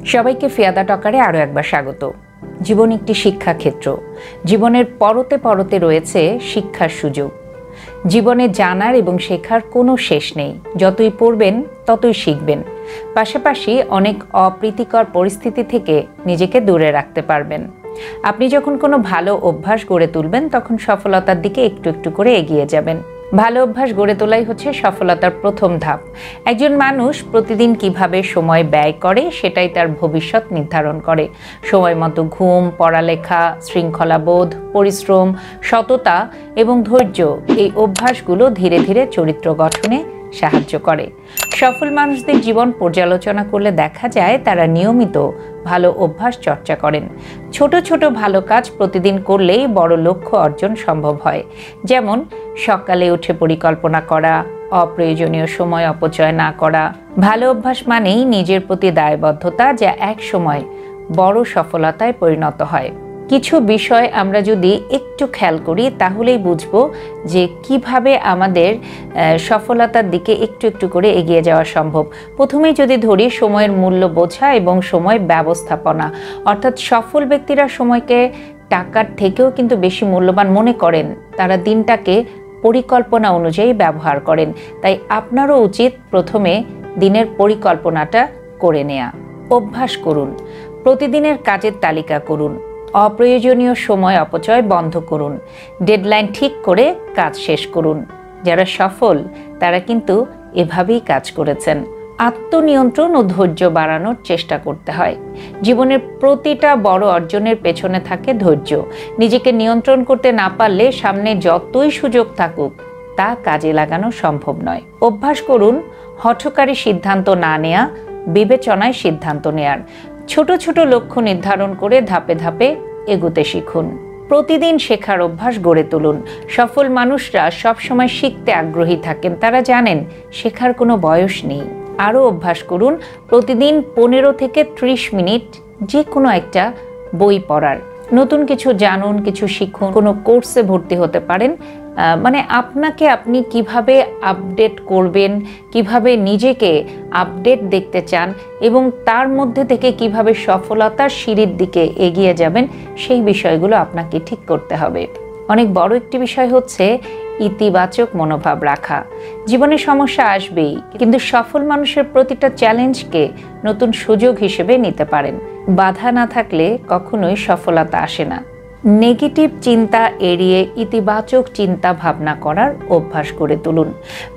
সবাইকে ফিয়াদা টকারে আরও একবার স্বাগত। জীবন একটি শিক্ষাক্ষেত্র। জীবনের পরতে পরতে রয়েছে শিক্ষার সুযোগ। জীবনে জানার এবং শেখার কোনো শেষ নেই। যতই পড়বেন ততই শিখবেন। পাশাপাশি অনেক অপ্রীতিকর পরিস্থিতি থেকে নিজেকে দূরে রাখতে পারবেন। আপনি যখন কোনো ভালো অভ্যাস গড়ে তুলবেন তখন সফলতার দিকে একটু একটু করে এগিয়ে যাবেন। ভালো অভ্যাস গড়ে তোলাই হচ্ছে সফলতার প্রথম ধাপ। একজন মানুষ প্রতিদিন কিভাবে সময় ব্যয় করে সেটাই তার ভবিষ্যৎ নির্ধারণ করে। সময় মতো ঘুম, পড়ালেখা, শৃঙ্খলাবোধ, পরিশ্রম, সততা এবং ধৈর্য, এই অভ্যাসগুলো ধীরে ধীরে চরিত্র গঠনে সাহায্য করে। সফল মানুষদের জীবন পর্যালোচনা করলে দেখা যায় তারা নিয়মিত ভালো অভ্যাস চর্চা করেন। ছোট ছোট ভালো কাজ প্রতিদিন করলেই বড় লক্ষ্য অর্জন সম্ভব হয়। যেমন সকালে উঠে পরিকল্পনা করা, অপ্রয়োজনীয় সময় অপচয় না করা। ভালো অভ্যাস মানেই নিজের প্রতি দায়বদ্ধতা, যা এক সময় বড় সফলতায় পরিণত হয়। কিছু বিষয় আমরা যদি একটু খেয়াল করি তাহলেই বুঝব যে কিভাবে আমাদের সফলতার দিকে একটু একটু করে এগিয়ে যাওয়া সম্ভব। প্রথমেই যদি ধরি সময়ের মূল্য বোঝা এবং সময় ব্যবস্থাপনা, অর্থাৎ সফল ব্যক্তিরা সময়কে টাকার থেকেও কিন্তু বেশি মূল্যবান মনে করেন। তারা দিনটাকে পরিকল্পনা অনুযায়ী ব্যবহার করেন। তাই আপনারও উচিত প্রথমে দিনের পরিকল্পনাটা করে নেওয়া। অভ্যাস করুন। প্রতিদিনের কাজের তালিকা করুন। অপ্রয়োজনীয় সময় অপচয় বন্ধ করুন। ডেডলাইন ঠিক করে কাজ শেষ করুন। যারা সফল তারা কিন্তু এভাবেই কাজ করেছেন। আত্মনিয়ন্ত্রণ ও ধৈর্য বাড়ানোর চেষ্টা করতে হয়। জীবনের প্রতিটা বড় অর্জনের পেছনে থাকে ধৈর্য। নিজেকে নিয়ন্ত্রণ করতে না পারলে সামনে যতই সুযোগ থাকুক তা কাজে লাগানো সম্ভব নয়। অভ্যাস করুন হঠকারী সিদ্ধান্ত না নেয়া, বিবেচনায় সিদ্ধান্ত নেয়ার। ছোট ছোট লক্ষ্য নির্ধারণ করে ধাপে ধাপে এগোতে শিখুন। প্রতিদিন শেখার অভ্যাস গড়ে তুলুন। সফল মানুষরা সবসময় শিখতে আগ্রহী থাকেন। তারা জানেন শেখার কোনো বয়স নেই। আরও অভ্যাস করুন প্রতিদিন 15 থেকে 30 মিনিট যে কোনো একটা বই পড়ার। নতুন কিছু জানুন, কিছু শিখুন। কোনো কোর্সে ভর্তি হতে পারেন। আপনাকে আপনি কিভাবে আপডেট করবেন, কিভাবে নিজেকে আপডেট দেখতে চান এবং তার মধ্যে থেকে কিভাবে সফলতার সিঁড়ির দিকে এগিয়ে যাবেন, সেই বিষয়গুলো আপনাকে ঠিক করতে হবে। অনেক বড় একটি বিষয় হচ্ছে ইতিবাচক মনোভাব রাখা। জীবনে সমস্যা আসবেই, কিন্তু সফল মানুষের প্রতিটা চ্যালেঞ্জকে নতুন সুযোগ হিসেবে নিতে পারেন। বাধা না থাকলে কখনোই সফলতা আসে না। নেগেটিভ চিন্তা এড়িয়ে ইতিবাচক চিন্তা ভাবনা করার অভ্যাস গড়ে তুলুন।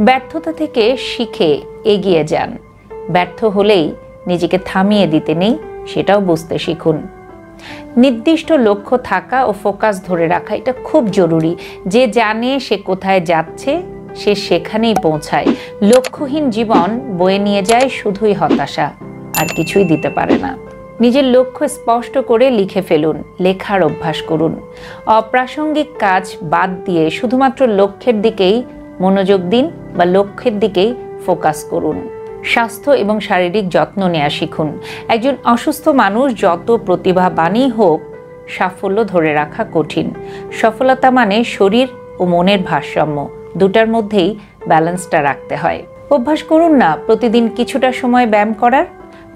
ব্যর্থতা থেকে শিখে এগিয়ে যান। ব্যর্থ হলেই নিজেকে থামিয়ে দিতে নেই, সেটাও বুঝতে শিখুন। নির্দিষ্ট লক্ষ্য থাকা ও ফোকাস ধরে রাখা এটা খুব জরুরি। যে জানে সে কোথায় যাচ্ছে সে সেখানেই পৌঁছায়। লক্ষ্যহীন জীবন বয়ে নিয়ে যায় শুধুই হতাশা, আর কিছুই দিতে পারে না। নিজের লক্ষ্য স্পষ্ট করে লিখে ফেলুন। লেখার অভ্যাস করুন। অপ্রাসঙ্গিক কাজ বাদ দিয়ে শুধুমাত্র লক্ষ্যের দিকেই মনোযোগ দিন বা লক্ষ্যের দিকেই ফোকাস করুন। স্বাস্থ্য এবং শারীরিক যত্ন নেওয়া শিখুন। একজন অসুস্থ মানুষ যত প্রতিভাবানই হোক, সাফল্য ধরে রাখা কঠিন। সফলতা মানে শরীর ও মনের ভারসাম্য, দুটার মধ্যেই ব্যালেন্সটা রাখতে হয়। অভ্যাস করুন না প্রতিদিন কিছুটা সময় ব্যায়াম করার,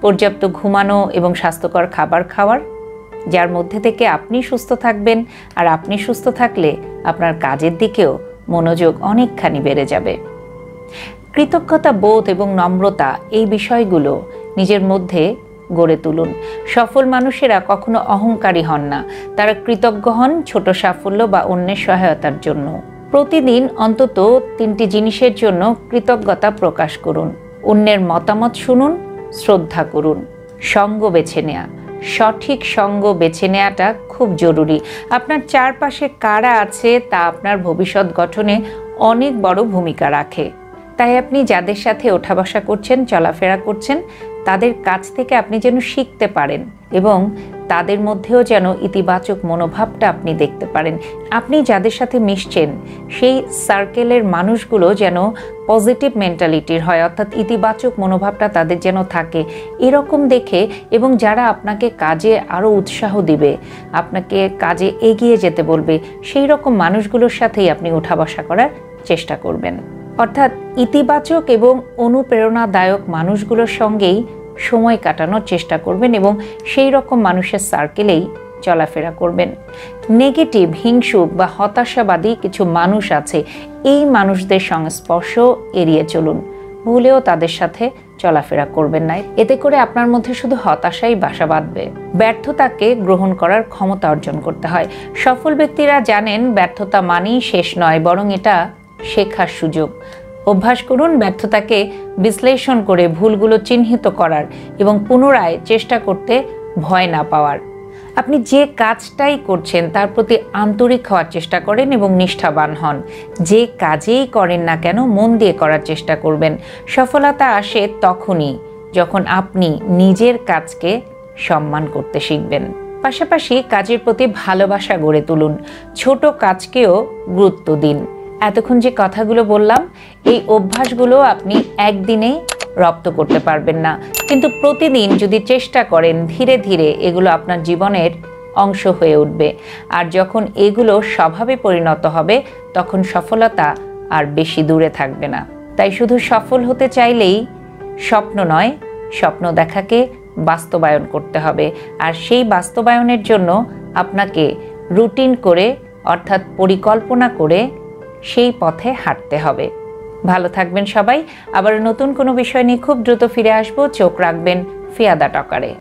পর্যাপ্ত ঘুমানো এবং স্বাস্থ্যকর খাবার খাওয়ার, যার মধ্যে থেকে আপনি সুস্থ থাকবেন। আর আপনি সুস্থ থাকলে আপনার কাজের দিকেও মনোযোগ অনেকখানি বেড়ে যাবে। কৃতজ্ঞতা বোধ এবং নম্রতা, এই বিষয়গুলো নিজের মধ্যে গড়ে তুলুন। সফল মানুষেরা কখনো অহংকারী হন না। তারা কৃতজ্ঞ হন ছোট সাফল্য বা অন্যের সহায়তার জন্য। প্রতিদিন অন্তত 3টি জিনিসের জন্য কৃতজ্ঞতা প্রকাশ করুন। অন্যের মতামত শুনুন, শ্রদ্ধা করুন। সঙ্গ বেছে নেওয়া, সঠিক সঙ্গ বেছে নেওয়াটা খুব জরুরি। আপনার চারপাশে কারা আছে তা আপনার ভবিষ্যৎ গঠনে অনেক বড় ভূমিকা রাখে। তাই আপনি যাদের সাথে ওঠা বসা করছেন, চলাফেরা করছেন, তাদের কাছ থেকে আপনি যেন শিখতে পারেন এবং তাদের মধ্যেও যেন ইতিবাচক মনোভাবটা আপনি দেখতে পারেন। আপনি যাদের সাথে মিশছেন সেই সার্কেলের মানুষগুলো যেন পজিটিভ মেন্টালিটির হয়, অর্থাৎ ইতিবাচক মনোভাবটা তাদের যেন থাকে, এরকম দেখে এবং যারা আপনাকে কাজে আরও উৎসাহ দিবে, আপনাকে কাজে এগিয়ে যেতে বলবে, সেই রকম মানুষগুলোর সাথেই আপনি ওঠা বসা করার চেষ্টা করবেন। অর্থাৎ ইতিবাচক এবং অনুপ্রেরণাদায়ক মানুষগুলোর সঙ্গেই সময় কাটানোর চেষ্টা করবেন এবং সেই রকম মানুষের সার্কেলেই চলাফেরা করবেন। নেগেটিভ, হিংসুক বা হতাশাবাদী কিছু মানুষ আছে, এই মানুষদের সংস্পর্শ এড়িয়ে চলুন। ভুলেও তাদের সাথে চলাফেরা করবেন না, এতে করে আপনার মধ্যে শুধু হতাশাই বাসা বাঁধবে। ব্যর্থতাকে গ্রহণ করার ক্ষমতা অর্জন করতে হয়। সফল ব্যক্তিরা জানেন ব্যর্থতা মানেই শেষ নয়, বরং এটা শেখার সুযোগ। অভ্যাস করুন ব্যর্থতাকে বিশ্লেষণ করে ভুলগুলো চিহ্নিত করার এবং পুনরায় চেষ্টা করতে ভয় না পাওয়ার। আপনি যে কাজটাই করছেন তার প্রতি আন্তরিক হওয়ার চেষ্টা করেন এবং নিষ্ঠাবান হন। যে কাজেই করেন না কেন মন দিয়ে করার চেষ্টা করবেন। সফলতা আসে তখনই যখন আপনি নিজের কাজকে সম্মান করতে শিখবেন। পাশাপাশি কাজের প্রতি ভালোবাসা গড়ে তুলুন। ছোট কাজকেও গুরুত্ব দিন। এতক্ষণ যে কথাগুলো বললাম, এই অভ্যাসগুলো আপনি একদিনেই রপ্ত করতে পারবেন না, কিন্তু প্রতিদিন যদি চেষ্টা করেন ধীরে ধীরে এগুলো আপনার জীবনের অংশ হয়ে উঠবে। আর যখন এগুলো স্বভাবে পরিণত হবে তখন সফলতা আর বেশি দূরে থাকবে না। তাই শুধু সফল হতে চাইলেই স্বপ্ন নয়, স্বপ্ন দেখাকে বাস্তবায়ন করতে হবে। আর সেই বাস্তবায়নের জন্য আপনাকে রুটিন করে, অর্থাৎ পরিকল্পনা করে সেই পথে হাঁটতে হবে। ভালো থাকবেন সবাই। আবার নতুন কোনো বিষয় নিয়ে খুব দ্রুত ফিরে আসবো। চোখ রাখবেন ফিয়াদা টকারে।